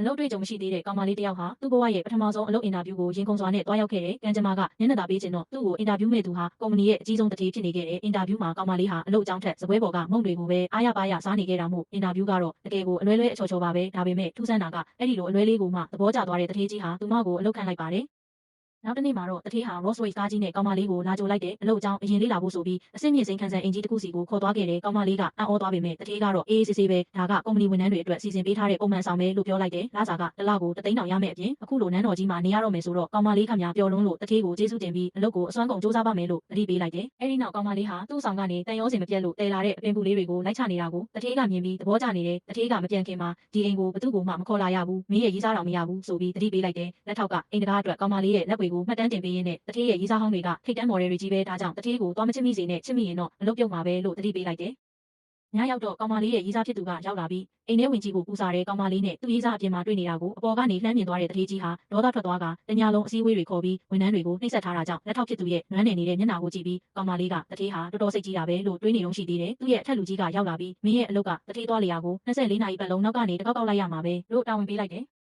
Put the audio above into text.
အလုပ်တွေ့ကြုံမရှိသေးတဲ့ကောင်မလေးတစ်ယောက်ဟာသူ့ဘဝရဲ့ပထမဆုံးအလုပ်အင်တာဗျူးကိုရင်ကုန်စွာနဲ့တွားရောက်ခဲ့တယ်။ကံကြမ္မာကမျက်နှာသာပေးခြင်းတော့သူ့ကိုအင်တာဗျူးမဲ့သူဟာကုမ္ပဏီရဲ့အကြီးဆုံးတထေးဖြစ်နေခဲ့တယ်။အင်တာဗျူးမှာကောင်မလေးဟာအလုပ်အကြောင်းထက်စပွဲပေါ်ကမုန့်တွေကိုပဲအားရပါးရစားနေခဲ့တာမို့အင်တာဗျူးကတော့တကယ်ကိုအလွဲလွဲအချော်ချော်ပါပဲ။ဒါပေမဲ့ထူးဆန်းတာကအဲ့ဒီလိုအလွဲလေးကိုမှသဘောကျသွားတဲ့တထေးကြီးဟာသူမကိုအလုပ်ခန့်လိုက်ပါတယ်။နောက်တစ်နေ့မှာတော့တထေးဟာ Rolls Royce ကားကြီးနဲ့ကောင်မလေးကိုလာကြိုလိုက်တယ်။အလုပ်အကြောင်းအရင်လေးလာဖို့ဆိုပြီးအဆင့်မြင့်စိန်ခံစားအင်ကြီးတစ်ခုစီကိုခေါ်သွားခဲ့တယ်။ကောင်မလေးကအံ့ဩသွားပေမဲ့တထေးကတော့အေးအေးဆေးဆေးပဲဒါကကုမ္ပဏီဝန်ထမ်းတွေအတွက်စီစဉ်ပေးထားတဲ့ပုံမှန်ဆောင်ပဲလို့ပြောလိုက်တယ်။လစာကတစ်လကို3,000,000ရမယ့်အပြင်အခုလိုနန်းတော်ကြီးမှာနေရတော့မယ်ဆိုတော့ကောင်မလေးခမညာပျော်လွန်းလို့တထေးကိုကျေးဇူးတင်ပြီးအလုပ်ကိုအစွမ်းကုန်စူးစမ်းပါမယ်လို့သတိပေးလိုက်တယ်။အဲဒီနောက်ကောင်မလေးဟာသူ့ဆောင်ကနေတန်ရောစင်မပြတ်လို့တည်လာတဲ့အပင်ပူလေးတွေကိုလိုက်ချနေတာကိုတထေးကမြင်ပြီးသဘောကျနေတယ်။တထေးကမပြန်ခင်မှာဒီအိမ်ကိုဘသူ့ကိုမှမခေါ်လာရဘူး။မင်းရဲ့ရေးစားတော်မရဘူးဆိုပြီးသတိပေးလိုက်တယ်။လက်ထောက်ကအိမ်တကားအတွက်ကောင်မလေးရဲ့လက်တွေကိုမှတ်တမ်းတင်ပေးရင်းနဲ့တထေးရဲ့ရေးစားဟောင်းတွေကထိတ်တန်းမော်ဒယ်တွေကြီးပဲဒါကြောင့်တထေးကိုသွားမချစ်မိစေနဲ့ချစ်မိရင်တော့အလုပ်ပြုတ်မှာပဲလို့သတိပေးလိုက်တယ်။ညရောက်တော့ကောင်မလေးရဲ့ရေးစားဖြစ်သူကရောက်လာပြီးအိမ်ထဲဝင်ကြည့်ဖို့ပူစာတဲ့ကောင်မလေးနဲ့သူ့ရေးစားအပြင်မှာတွေ့နေတာကိုအပေါ်ကနေလှမ်းမြင်သွားတဲ့တထေးကြီးဟာဒေါသထွက်သွားကတညာလုံးအစည်းအဝေးတွေခေါ်ပြီးဝန်ထမ်းတွေကိုနှိပ်စက်ထားတာကြောင့်လက်ထောက်ဖြစ်သူရဲ့နွမ်းနယ်နေတဲ့မျက်နှာကိုကြည့်ပြီးကောင်မလေးကတထေးဟာတော်တော်စိတ်ကြီးတာပဲလို့တွေးနေတော့ရှိသေးတယ်။သူ့ရဲ့အထက်လူကြီးကရောက်လာပြီးမင်းရဲ့အလုပ်ကတထေးသွားလေရာကို24နာရီပတ်လုံးနောက်ကနေတကောက်ကောက်လိုက်ရမှာပဲလို့တာဝန်ပေးလိုက်တယ်။